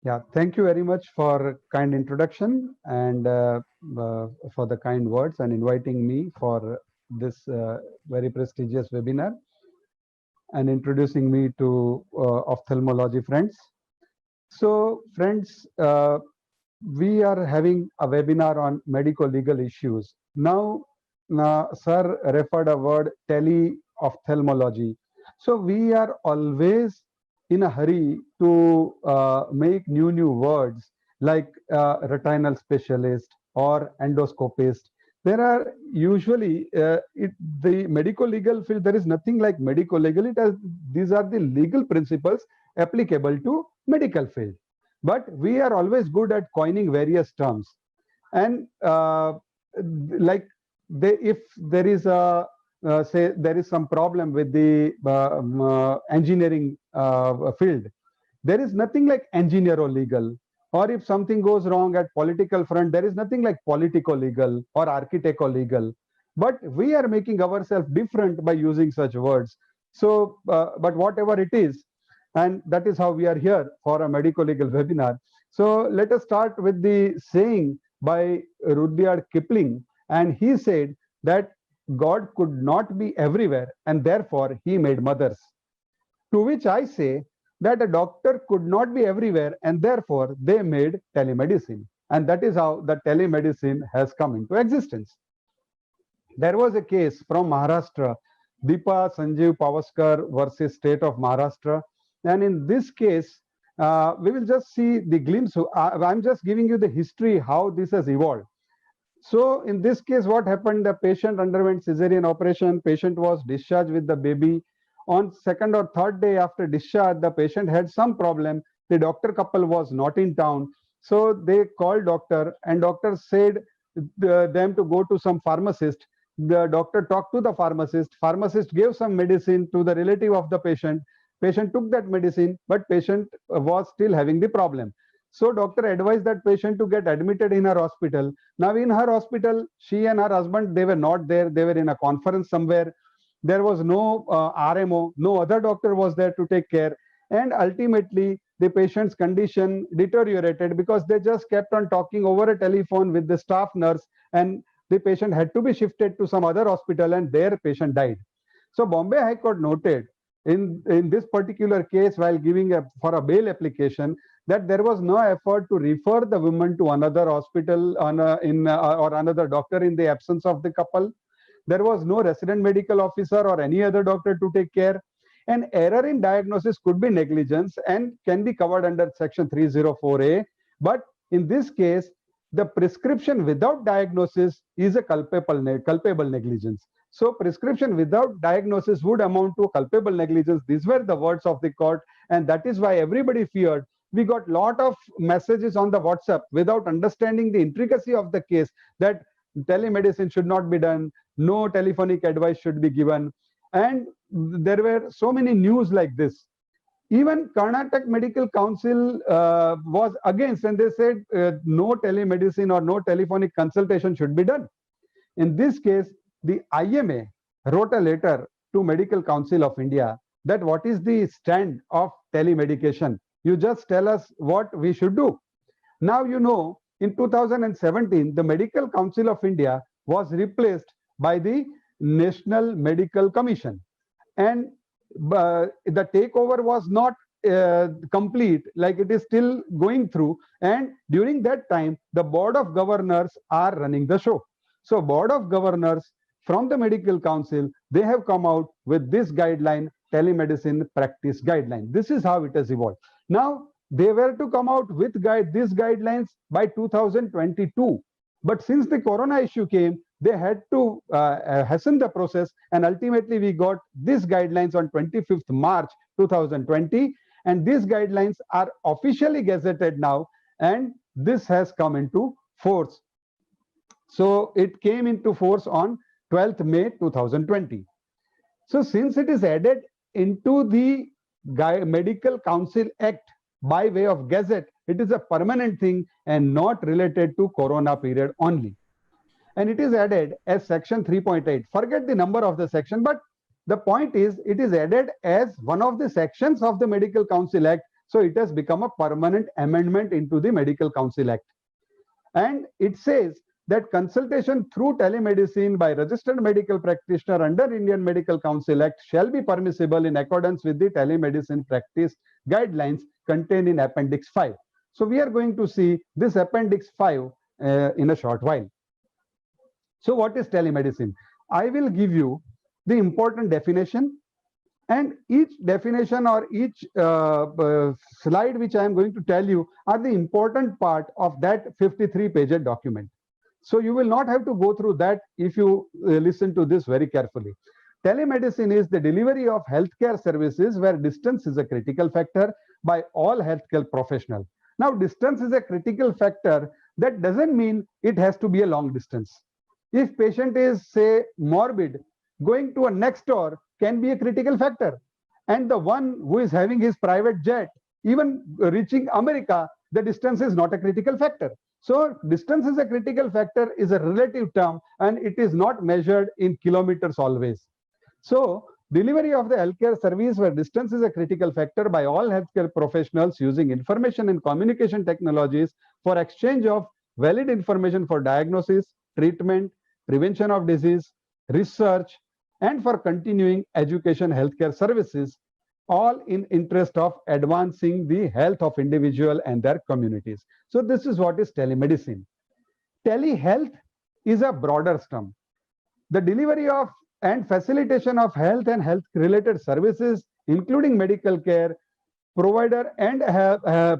Yeah, thank you very much for kind introduction and for the kind words and inviting me for this very prestigious webinar and introducing me to ophthalmology friends. So, friends, we are having a webinar on medico-legal issues. Now, sir referred a word tele-ophthalmology. So we are always in a hurry to make new words like retinal specialist or endoscopist. There are usually the medico-legal field. There is nothing like medico-legal. It has these are the legal principles applicable to medical field, but we are always good at coining various terms. And like if there is a say there is some problem with the engineering field, there is nothing like engineer or legal. Or if something goes wrong at political front, there is nothing like politico legal or architecto legal. But we are making ourselves different by using such words. So but whatever it is, and that is how we are here for a medico legal webinar. So let us start with the saying by Rudyard Kipling, and he said that God could not be everywhere and therefore he made mothers. To which I say that a doctor could not be everywhere and therefore they made telemedicine. And that is how the telemedicine has come into existence. There was a case from Maharashtra, Deepa Sanjeev Pavaskar versus State of Maharashtra. And in this case, we will just see the glimpse. I'm just giving you the history, how this has evolved. So in this case, what happened? The patient underwent cesarean operation. Patient was discharged with the baby. On second or third day after discharge, the patient had some problem. The doctor couple was not in town. So they called doctor and doctor said them to go to some pharmacist. The doctor talked to the pharmacist. Pharmacist gave some medicine to the relative of the patient. Patient took that medicine, but patient was still having the problem. So doctor advised that patient to get admitted in her hospital. Now in her hospital, she and her husband, they were not there. They were in a conference somewhere. There was no RMO, no other doctor was there to take care. And ultimately, the patient's condition deteriorated because they just kept on talking over a telephone with the staff nurse, and the patient had to be shifted to some other hospital and their patient died. So Bombay High Court noted in this particular case while giving for a bail application that there was no effort to refer the woman to another hospital or another doctor in the absence of the couple. There was no resident medical officer or any other doctor to take care. An error in diagnosis could be negligence and can be covered under section 304A. But in this case, the prescription without diagnosis is a culpable negligence. So prescription without diagnosis would amount to culpable negligence. These were the words of the court, and that is why everybody feared. We got a lot of messages on the WhatsApp without understanding the intricacy of the case, that telemedicine should not be done, no telephonic advice should be given. And there were so many news like this. Even Karnataka Medical Council was against, and they said no telemedicine or no telephonic consultation should be done. In this case, the IMA wrote a letter to Medical Council of India that what is the stand of telemedication? You just tell us what we should do. Now, you know, in 2017, the Medical Council of India was replaced by the National Medical Commission. And the takeover was not complete, like it is still going through. And during that time, the Board of Governors are running the show. So Board of Governors from the Medical Council, they have come out with this guideline, telemedicine practice guideline. This is how it has evolved. Now, they were to come out with these guidelines by 2022. But since the corona issue came, they had to hasten the process, and ultimately we got these guidelines on 25th March 2020, and these guidelines are officially gazetted now, and this has come into force. So it came into force on 12th May 2020. So since it is added into the Medical Council Act by way of gazette, it is a permanent thing and not related to corona period only. And it is added as section 3.8. Forget the number of the section, but the point is it is added as one of the sections of the Medical Council Act. So it has become a permanent amendment into the Medical Council Act. And it says that consultation through telemedicine by registered medical practitioner under Indian Medical Council Act shall be permissible in accordance with the telemedicine practice guidelines contained in Appendix 5. So we are going to see this Appendix 5 in a short while. So what is telemedicine? I will give you the important definition, and each definition or each slide which I am going to tell you are the important part of that 53-page document. So you will not have to go through that if you listen to this very carefully. Telemedicine is the delivery of healthcare services where distance is a critical factor by all healthcare professionals. Now, distance is a critical factor. That doesn't mean it has to be a long distance. If patient is, say, morbid, going to a next door can be a critical factor. And the one who is having his private jet, even reaching America, the distance is not a critical factor. So distance is a critical factor is a relative term, and it is not measured in kilometers always. So delivery of the healthcare service where distance is a critical factor by all healthcare professionals using information and communication technologies for exchange of valid information for diagnosis, treatment, prevention of disease, research, and for continuing education healthcare services, all in interest of advancing the health of individual and their communities. So this is what is telemedicine. Telehealth is a broader term. The delivery of and facilitation of health and health-related services, including medical care, provider and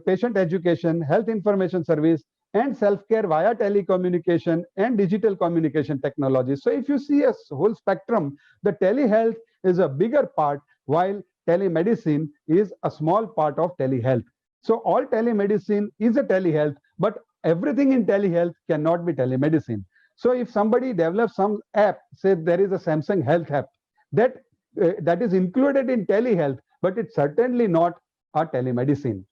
patient education, health information service, and self-care via telecommunication and digital communication technology. So if you see a whole spectrum, the telehealth is a bigger part, while telemedicine is a small part of telehealth. So all telemedicine is a telehealth, but everything in telehealth cannot be telemedicine. So if somebody develops some app, say there is a Samsung Health app, that is included in telehealth, but it's certainly not a telemedicine.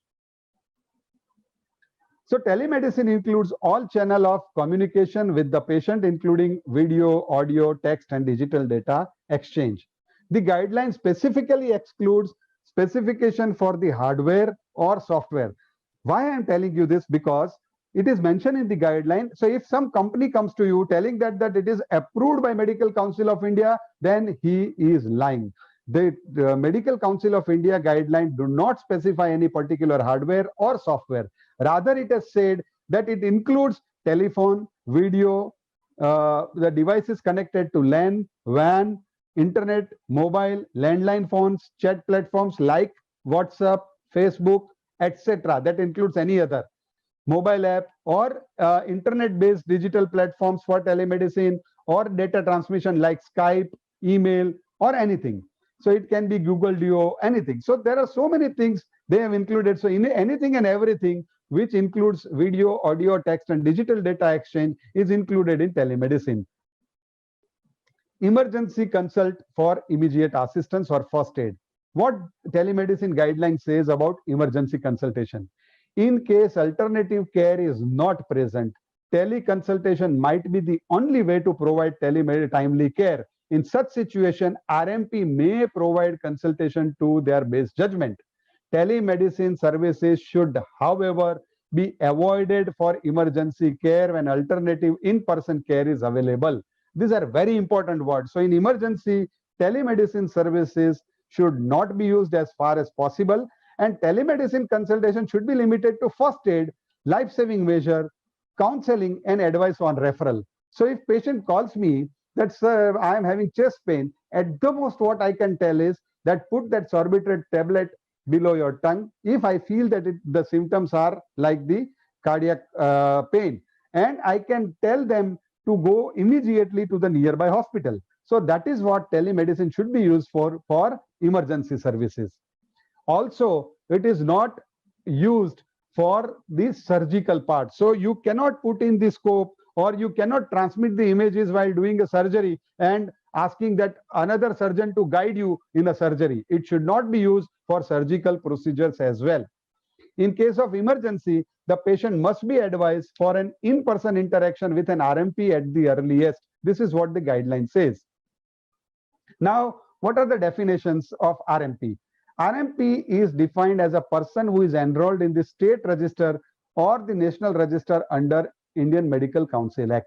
So telemedicine includes all channel of communication with the patient, including video, audio, text, and digital data exchange. The guideline specifically excludes specification for the hardware or software. Why I am telling you this? Because it is mentioned in the guideline. So if some company comes to you telling that it is approved by Medical Council of India, then he is lying. The Medical Council of India guideline do not specify any particular hardware or software. Rather, it has said that it includes telephone, video, the devices connected to LAN, WAN, internet, mobile, landline phones, chat platforms like WhatsApp, Facebook, etc. That includes any other mobile app or internet-based digital platforms for telemedicine or data transmission like Skype, email, or anything. So it can be Google Duo, anything. So there are so many things they have included. So in anything and everything which includes video, audio, text, and digital data exchange is included in telemedicine. Emergency consult for immediate assistance or first aid. What telemedicine guideline says about emergency consultation? In case alternative care is not present, teleconsultation might be the only way to provide timely care. In such situation, RMP may provide consultation to their best judgment. Telemedicine services should, however, be avoided for emergency care when alternative in-person care is available. These are very important words. So in emergency, telemedicine services should not be used as far as possible, and telemedicine consultation should be limited to first aid, life-saving measure, counseling, and advice on referral. So if patient calls me that, sir, I am having chest pain, at the most what I can tell is that put that sorbitol tablet below your tongue if I feel that the symptoms are like the cardiac pain, and I can tell them to go immediately to the nearby hospital. So that is what telemedicine should be used for emergency services. Also, it is not used for the surgical part. So you cannot put in the scope or you cannot transmit the images while doing a surgery and asking that another surgeon to guide you in a surgery. It should not be used for surgical procedures as well. In case of emergency, the patient must be advised for an in-person interaction with an RMP at the earliest. This is what the guideline says. Now, what are the definitions of RMP? RMP is defined as a person who is enrolled in the state register or the national register under Indian Medical Council Act.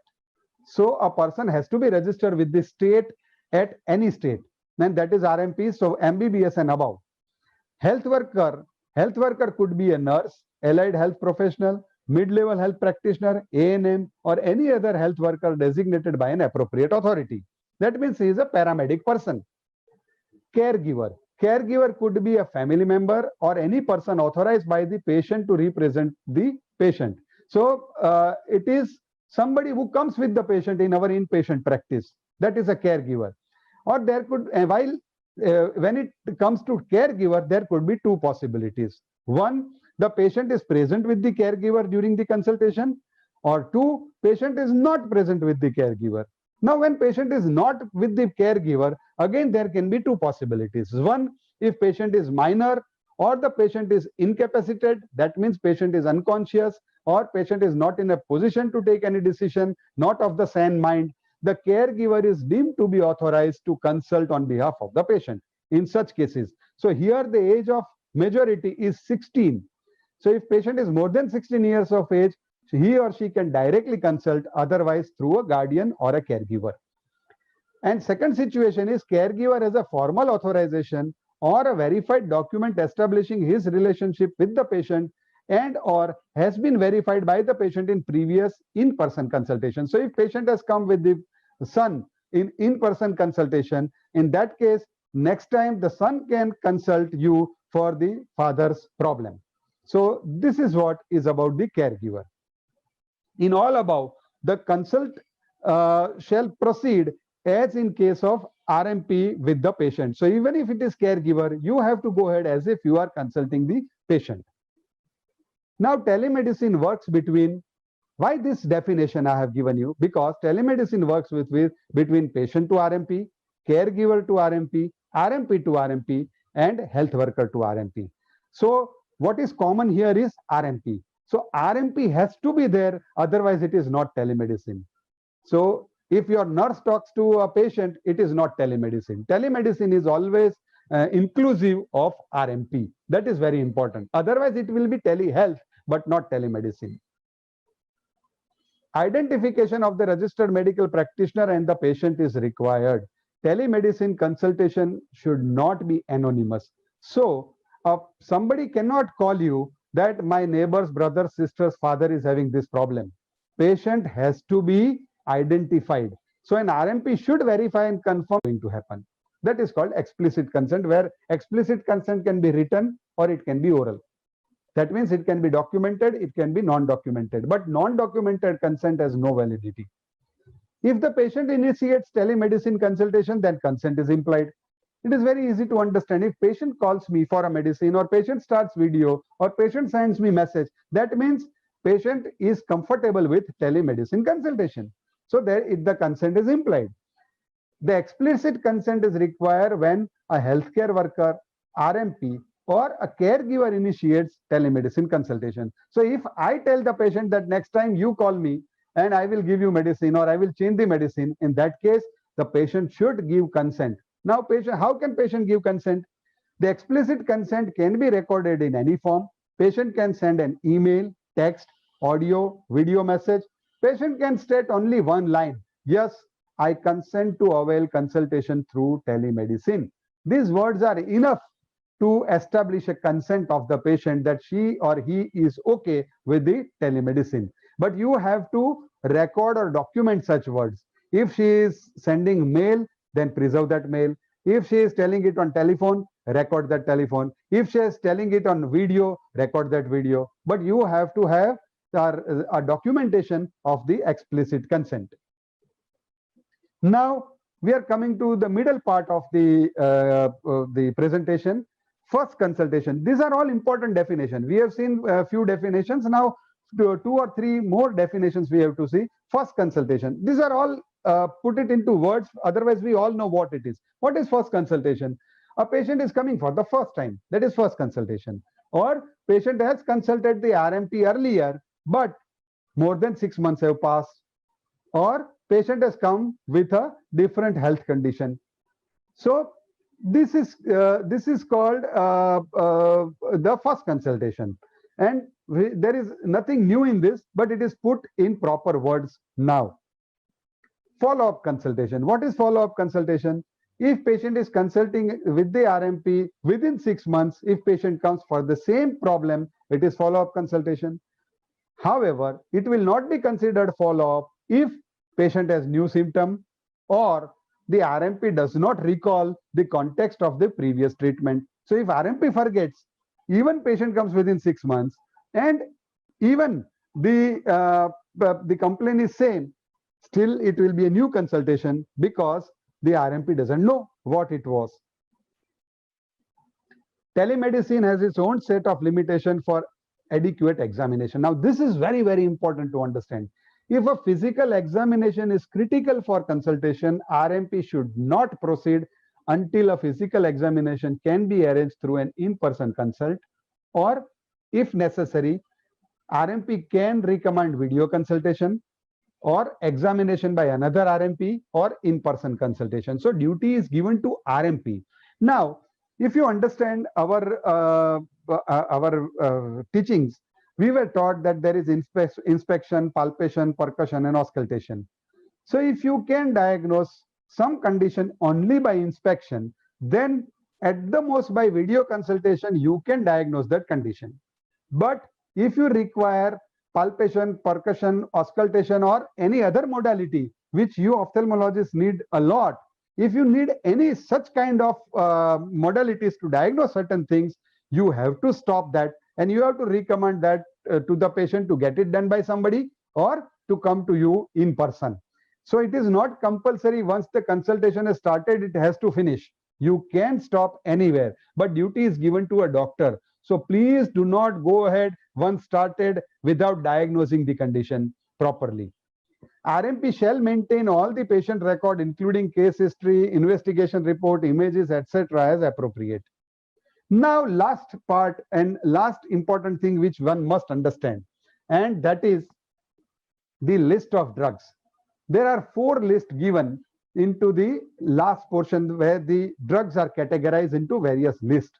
So a person has to be registered with the state at any state, and that is RMP. So MBBS and above. Health worker could be a nurse, allied health professional, mid-level health practitioner, ANM, or any other health worker designated by an appropriate authority. That means he is a paramedic person. Caregiver could be a family member or any person authorized by the patient to represent the patient. So it is somebody who comes with the patient in our inpatient practice. That is a caregiver. Or there could, when it comes to caregiver, there could be two possibilities. One, the patient is present with the caregiver during the consultation, or two, patient is not present with the caregiver. Now, when patient is not with the caregiver, again there can be two possibilities. One, if patient is minor or the patient is incapacitated, that means patient is unconscious or patient is not in a position to take any decision, not of the sane mind, the caregiver is deemed to be authorized to consult on behalf of the patient in such cases. So here the age of majority is 16. So if patient is more than 16 years of age, he or she can directly consult, otherwise through a guardian or a caregiver. And second situation is caregiver has a formal authorization or a verified document establishing his relationship with the patient and or has been verified by the patient in previous in-person consultation. So if patient has come with the son in-person consultation, in that case, next time the son can consult you for the father's problem. So this is what is about the caregiver. In all above, the consult shall proceed as in case of RMP with the patient. So even if it is caregiver, you have to go ahead as if you are consulting the patient. Now, telemedicine works between, why this definition I have given you? Because telemedicine works between patient to RMP, caregiver to RMP, RMP to RMP, and health worker to RMP. So what is common here is RMP. So RMP has to be there, otherwise it is not telemedicine. So if your nurse talks to a patient, it is not telemedicine. Telemedicine is always inclusive of RMP. That is very important. Otherwise, it will be telehealth, but not telemedicine. Identification of the registered medical practitioner and the patient is required. Telemedicine consultation should not be anonymous. So somebody cannot call you that my neighbor's brother, sister's father is having this problem. Patient has to be identified. So an RMP should verify and confirm going to happen. That is called explicit consent, where explicit consent can be written or it can be oral. That means it can be documented, it can be non-documented, but non-documented consent has no validity. If the patient initiates telemedicine consultation, then consent is implied. It is very easy to understand. If patient calls me for a medicine or patient starts video or patient sends me message, that means patient is comfortable with telemedicine consultation. So there the consent is implied. The explicit consent is required when a healthcare worker, RMP, or a caregiver initiates telemedicine consultation. So if I tell the patient that next time you call me and I will give you medicine or I will change the medicine, in that case, the patient should give consent. Now, how can patient give consent? The explicit consent can be recorded in any form. Patient can send an email, text, audio, video message. Patient can state only one line, yes, I consent to avail consultation through telemedicine. These words are enough to establish a consent of the patient that she or he is okay with the telemedicine. But you have to record or document such words. If she is sending mail, then preserve that mail. If she is telling it on telephone, record that telephone. If she is telling it on video, record that video. But you have to have a documentation of the explicit consent. Now we are coming to the middle part of the presentation. First consultation. These are all important definitions. We have seen a few definitions. Now two or three more definitions we have to see. First consultation. These are all put it into words. Otherwise, we all know what it is. What is first consultation? A patient is coming for the first time. That is first consultation. Or patient has consulted the RMP earlier, but more than 6 months have passed. Or patient has come with a different health condition. So this is called the first consultation, and there is nothing new in this, but it is put in proper words now. Follow-up consultation. What is follow-up consultation? If patient is consulting with the RMP within 6 months, if patient comes for the same problem, it is follow-up consultation. However, it will not be considered follow-up if patient has new symptom or the RMP does not recall the context of the previous treatment. So if RMP forgets, even patient comes within 6 months, and even the complaint is same, still it will be a new consultation because the RMP doesn't know what it was. Telemedicine has its own set of limitations for adequate examination. Now, this is very, very important to understand. If a physical examination is critical for consultation, RMP should not proceed until a physical examination can be arranged through an in-person consult, or if necessary, RMP can recommend video consultation or examination by another RMP or in-person consultation. So duty is given to RMP. Now, if you understand our teachings, we were taught that there is inspection, palpation, percussion, and auscultation. So if you can diagnose some condition only by inspection, then at the most by video consultation, you can diagnose that condition. But if you require palpation, percussion, auscultation, or any other modality, which you ophthalmologists need a lot, if you need any such kind of modalities to diagnose certain things, you have to stop that, and you have to recommend that to the patient to get it done by somebody or to come to you in person. So it is not compulsory. Once the consultation is started, it has to finish. You can stop anywhere, but duty is given to a doctor. So please do not go ahead once started without diagnosing the condition properly. RMP shall maintain all the patient record, including case history, investigation report, images, etc., as appropriate. Now, last part and last important thing which one must understand, and that is the list of drugs. There are 4 lists given into the last portion where the drugs are categorized into various lists.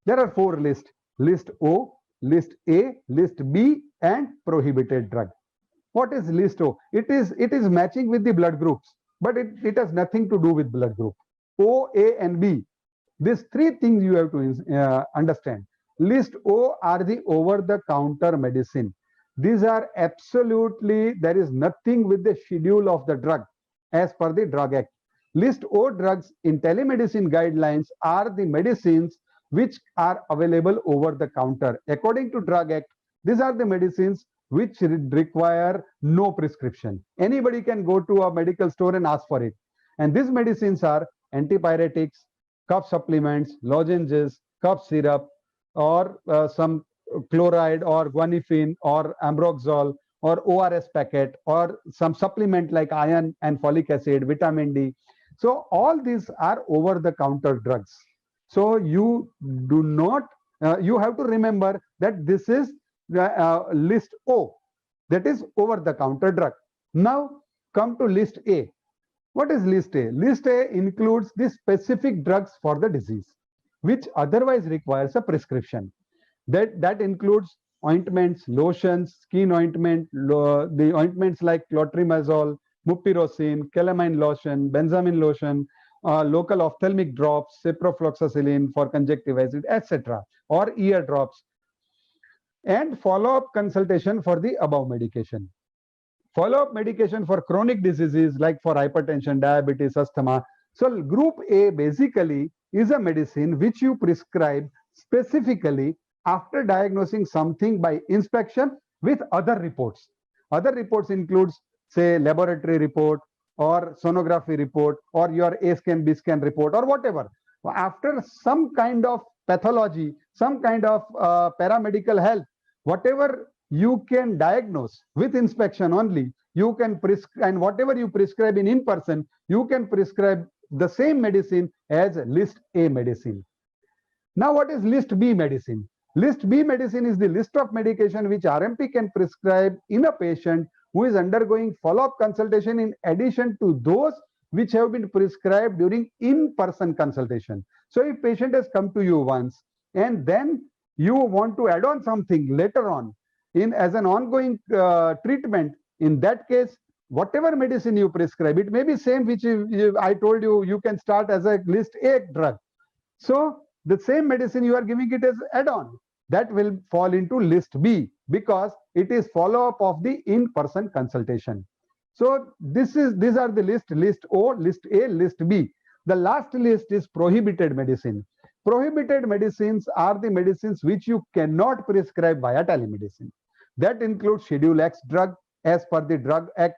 There are 4 lists: list O, list A, list B, and prohibited drug. What is list O? It is matching with the blood groups, but it has nothing to do with blood group. O, A, and B. These 3 things you have to understand. List O are the over-the-counter medicine. These are absolutely, there is nothing with the schedule of the drug as per the Drug Act. List O drugs in telemedicine guidelines are the medicines which are available over the counter. According to Drug Act, these are the medicines which require no prescription. Anybody can go to a medical store and ask for it. And these medicines are antipyretics, cough supplements, lozenges, cough syrup, or some chloride or guanifin or ambroxol or ORS packet, or some supplement like iron and folic acid, vitamin D. So all these are over-the-counter drugs. So you do not, you have to remember that this is list O, that is over-the-counter drug. Now come to list A. What is list A? List A includes the specific drugs for the disease, which otherwise requires a prescription. That includes ointments, lotions, skin ointment, the ointments like clotrimazole, mupirocin, calamine lotion, benzamin lotion, local ophthalmic drops, ciprofloxacillin for conjunctivitis, etc., or ear drops, and follow-up consultation for the above medication. Follow-up medication for chronic diseases like for hypertension, diabetes, asthma. So group A basically is a medicine which you prescribe specifically after diagnosing something by inspection with other reports. Other reports includes, say, laboratory report or sonography report or your A scan, B scan report or whatever. After some kind of pathology, some kind of paramedical help, whatever you can diagnose with inspection only, you can prescribe, and whatever you prescribe in person, you can prescribe the same medicine as list A medicine. Now, what is list B medicine? List B medicine is the list of medication which RMP can prescribe in a patient who is undergoing follow-up consultation in addition to those which have been prescribed during in-person consultation. So if patient has come to you once and then you want to add on something later on in as an ongoing treatment, in that case, whatever medicine you prescribe, it may be same which I told you, you can start as a list A drug. So the same medicine you are giving it as add-on, that will fall into list B because it is follow-up of the in-person consultation. So these are the list O, list A, list B. The last list is prohibited medicine. Prohibited medicines are the medicines which you cannot prescribe via telemedicine. That includes Schedule X drug as per the Drug Act.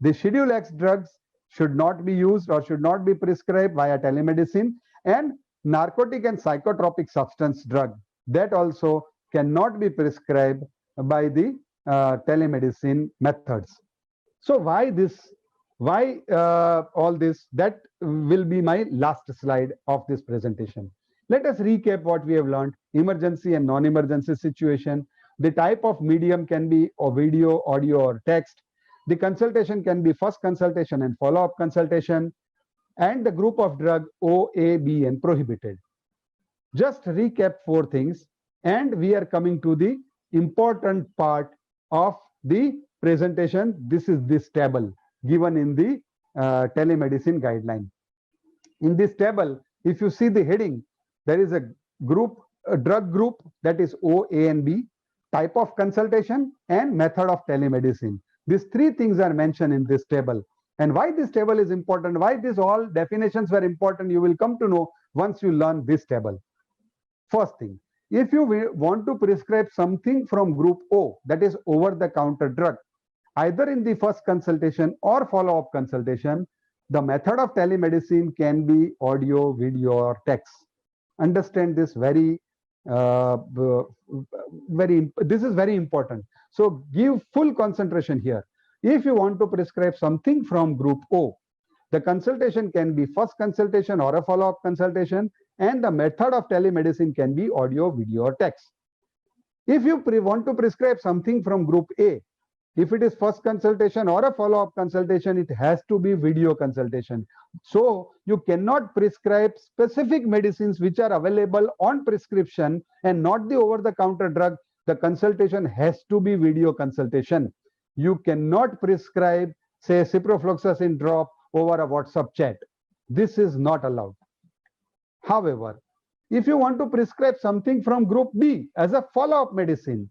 The Schedule X drugs should not be used or should not be prescribed via telemedicine, and narcotic and psychotropic substance drug, that also cannot be prescribed by the telemedicine methods. So why this? Why all this? That will be my last slide of this presentation. Let us recap what we have learned. Emergency and non-emergency situation. The type of medium can be a video, audio, or text. The consultation can be first consultation and follow-up consultation, and the group of drug O, A, B, and prohibited. Just recap 4 things, and we are coming to the important part of the presentation. This is this table given in the telemedicine guideline. In this table, if you see the heading, there is a drug group, that is O, A, and B, type of consultation, and method of telemedicine. These 3 things are mentioned in this table. And why this table is important, why these all definitions were important, you will come to know once you learn this table. First thing, if you want to prescribe something from group O, that is over-the-counter drug, either in the first consultation or follow-up consultation, the method of telemedicine can be audio, video, or text. Understand this this is very important. So give full concentration here. If you want to prescribe something from group O, the consultation can be first consultation or a follow-up consultation, and the method of telemedicine can be audio, video, or text. If you want to prescribe something from group A, if it is first consultation or a follow-up consultation, it has to be video consultation. So you cannot prescribe specific medicines which are available on prescription and not the over-the-counter drug. The consultation has to be video consultation. You cannot prescribe, say, ciprofloxacin drop over a WhatsApp chat. This is not allowed. However, if you want to prescribe something from group B as a follow-up medicine,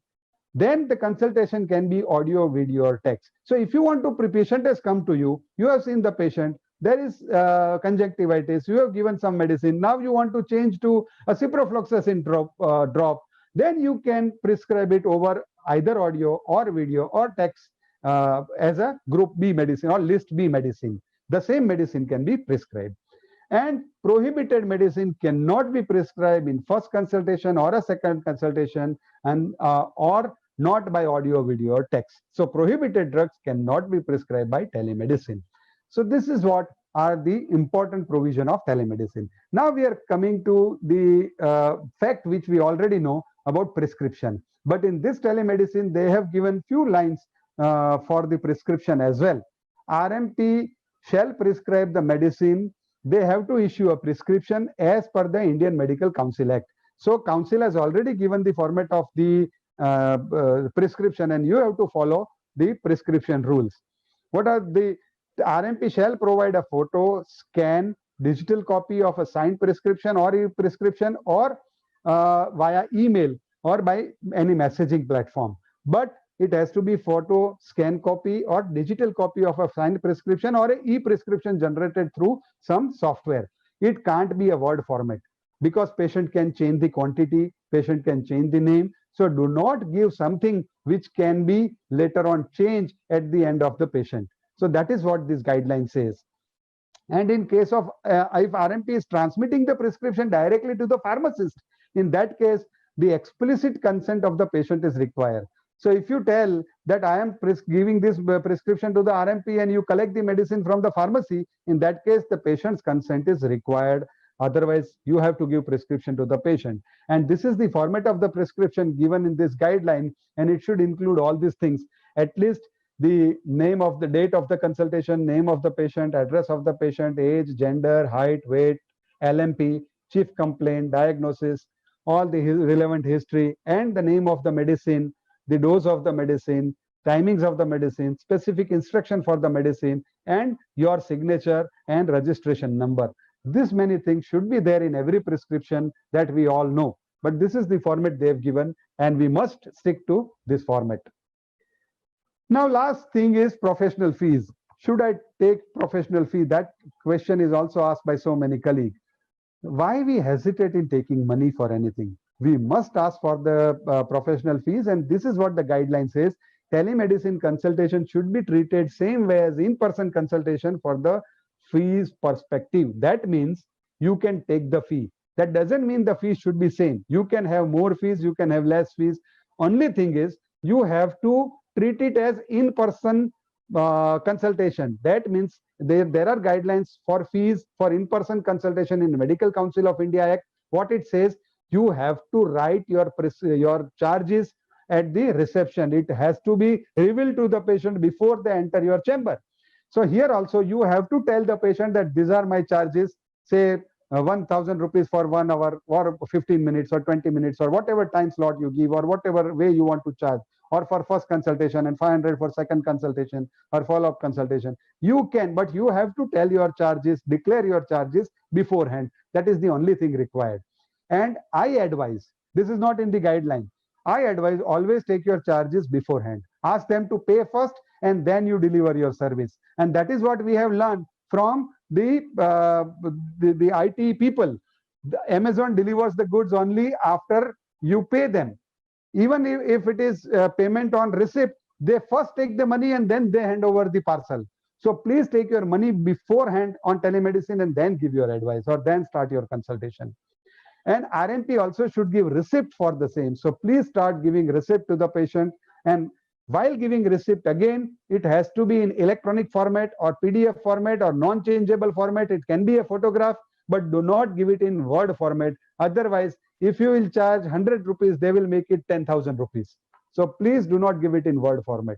then the consultation can be audio, video, or text. So if you want to, patient has come to you, you have seen the patient, there is conjunctivitis, you have given some medicine, now you want to change to a ciprofloxacin drop, then you can prescribe it over either audio or video or text as a group B medicine or list B medicine. The same medicine can be prescribed. And prohibited medicine cannot be prescribed in first consultation or a second consultation, and or not by audio, video, or text. So prohibited drugs cannot be prescribed by telemedicine. So this is what are the important provision of telemedicine. Now we are coming to the fact which we already know about prescription. But in this telemedicine, they have given few lines for the prescription as well. RMP shall prescribe the medicine. They have to issue a prescription as per the Indian Medical Council Act. So Council has already given the format of the prescription, and you have to follow the prescription rules. What are the RMP shall provide a photo, scan, digital copy of a signed prescription or e-prescription, or via email or by any messaging platform. But it has to be photo, scan copy, or digital copy of a signed prescription or an e-prescription generated through some software. It can't be a word format because patient can change the quantity, patient can change the name. So do not give something which can be later on changed at the end of the patient. So that is what this guideline says. And in case of if RMP is transmitting the prescription directly to the pharmacist, in that case, the explicit consent of the patient is required. So if you tell that I am giving this prescription to the RMP and you collect the medicine from the pharmacy, in that case, the patient's consent is required. Otherwise, you have to give prescription to the patient. And this is the format of the prescription given in this guideline, and it should include all these things. At least the name of the date of the consultation, name of the patient, address of the patient, age, gender, height, weight, LMP, chief complaint, diagnosis, all the relevant history, and the name of the medicine, the dose of the medicine, timings of the medicine, specific instruction for the medicine, and your signature and registration number. This many things should be there in every prescription that we all know. But this is the format they've given, and we must stick to this format. Now, last thing is professional fees. Should I take professional fee? That question is also asked by so many colleagues. Why we hesitate in taking money for anything? We must ask for the professional fees, and this is what the guideline says. Telemedicine consultation should be treated same way as in-person consultation for the fees perspective. That means you can take the fee. That doesn't mean the fees should be same. You can have more fees, you can have less fees. Only thing is you have to treat it as in-person consultation. That means there are guidelines for fees for in-person consultation in Medical Council of India Act. What it says, you have to write your charges at the reception. It has to be revealed to the patient before they enter your chamber. So here also you have to tell the patient that these are my charges, say 1,000 rupees for 1 hour or 15 minutes or 20 minutes or whatever time slot you give or whatever way you want to charge, or for first consultation and 500 for second consultation or follow-up consultation. You can, but you have to tell your charges, declare your charges beforehand. That is the only thing required. And I advise, this is not in the guideline, I advise always take your charges beforehand. Ask them to pay first and then you deliver your service. And that is what we have learned from the IT people. Amazon delivers the goods only after you pay them. Even if it is payment on receipt, they first take the money and then they hand over the parcel. So please take your money beforehand on telemedicine and then give your advice or then start your consultation. And RMP also should give receipt for the same. So please start giving receipt to the patient. And while giving receipt, again, it has to be in electronic format or PDF format or non-changeable format. It can be a photograph, but do not give it in Word format. Otherwise, if you will charge 100 rupees, they will make it 10,000 rupees. So please do not give it in Word format.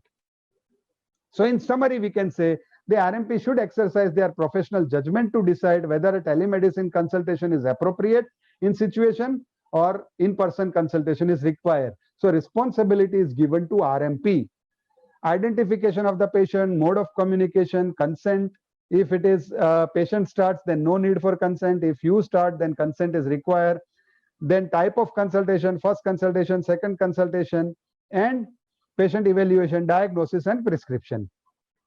So in summary, we can say the RMP should exercise their professional judgment to decide whether a telemedicine consultation is appropriate in situation or in-person consultation is required. So responsibility is given to RMP. Identification of the patient, mode of communication, consent. If it is patient starts, then no need for consent. If you start, then consent is required. Then type of consultation, first consultation, second consultation, and patient evaluation, diagnosis, and prescription.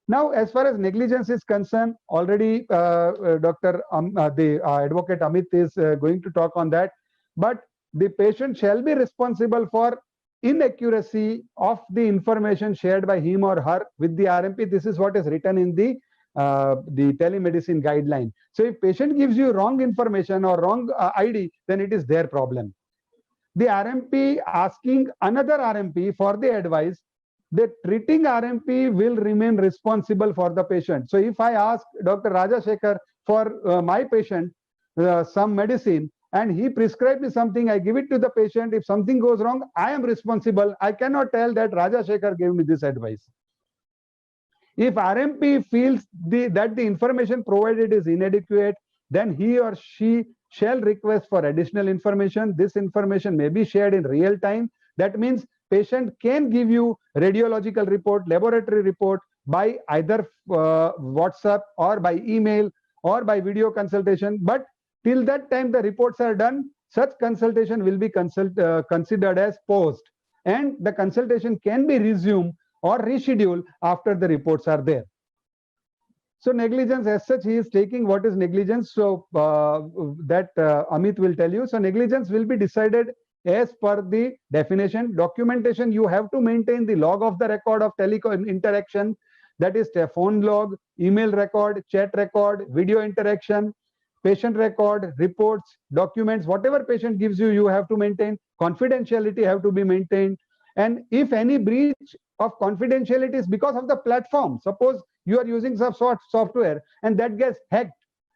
Now, as far as negligence is concerned, already the advocate Amit is going to talk on that. But the patient shall be responsible for inaccuracy of the information shared by him or her with the RMP. This is what is written in the telemedicine guideline. So if patient gives you wrong information or wrong ID, then it is their problem. The RMP asking another RMP for the advice, the treating RMP will remain responsible for the patient. So if I ask Dr. Rajasekhar for my patient some medicine and he prescribed me something, I give it to the patient. If something goes wrong, I am responsible. I cannot tell that Rajasekhar gave me this advice. If RMP feels that the information provided is inadequate, then he or she shall request for additional information. This information may be shared in real time. That means patient can give you radiological report, laboratory report by either WhatsApp or by email or by video consultation. But till that time the reports are done, such consultation will be considered as post, and the consultation can be resumed or rescheduled after the reports are there. So negligence as such, he is taking what is negligence. So that Amit will tell you. So negligence will be decided as per the definition. Documentation, you have to maintain the log of the record of telecom interaction, that is phone log, email record, chat record, video interaction, patient record, reports, documents, whatever patient gives you, you have to maintain. Confidentiality have to be maintained. And if any breach of confidentiality is because of the platform, suppose you are using some software and that gets hacked,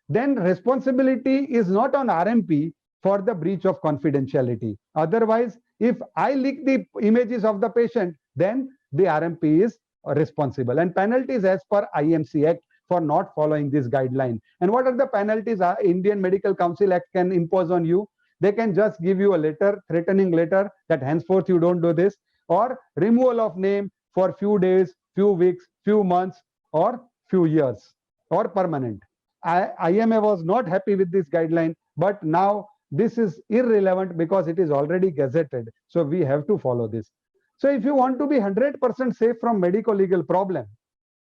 then responsibility is not on RMP for the breach of confidentiality. Otherwise, if I leak the images of the patient, then the RMP is responsible. And penalties as per IMC Act for not following this guideline. And what are the penalties Indian Medical Council Act can impose on you? They can just give you a letter, threatening letter, that henceforth you don't do this, or removal of name for few days, few weeks, few months, or few years, or permanent. IMA was not happy with this guideline, but now this is irrelevant because it is already gazetted. So we have to follow this. So if you want to be 100% safe from medico-legal problem,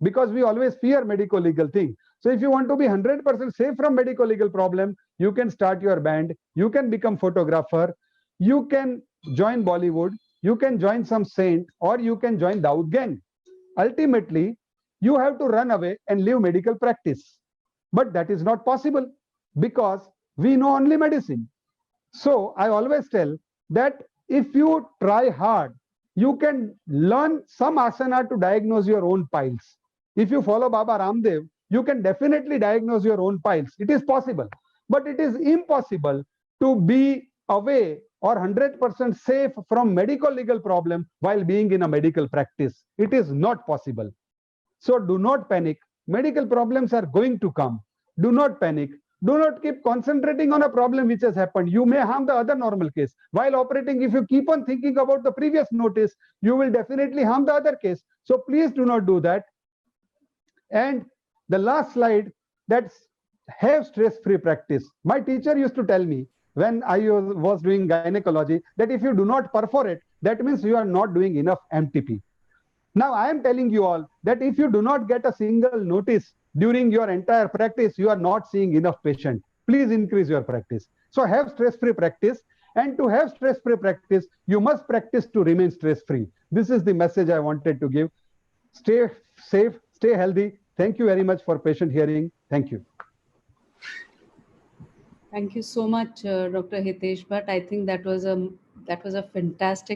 because we always fear medico-legal thing. So if you want to be 100% safe from medico-legal problem, you can start your band, you can become photographer, you can join Bollywood, you can join some saint, or you can join Dawood gang. Ultimately, you have to run away and leave medical practice. But that is not possible because we know only medicine. So I always tell that if you try hard, you can learn some asana to diagnose your own piles. If you follow Baba Ramdev, you can definitely diagnose your own piles. It is possible, but it is impossible to be away or 100% safe from medical legal problem while being in a medical practice. It is not possible. So do not panic. Medical problems are going to come. Do not panic. Do not keep concentrating on a problem which has happened. You may harm the other normal case. While operating, if you keep on thinking about the previous notice, you will definitely harm the other case. So please do not do that. And the last slide, that's have stress-free practice. My teacher used to tell me when I was doing gynecology that if you do not perforate, that means you are not doing enough MTP. Now I am telling you all that if you do not get a single notice during your entire practice, you are not seeing enough patient. Please increase your practice. So have stress-free practice. And to have stress-free practice, you must practice to remain stress-free. This is the message I wanted to give. Stay safe, stay healthy. Thank you very much for patient hearing. Thank you. Thank you so much, Dr. Hitesh Bhatt. I think that was a fantastic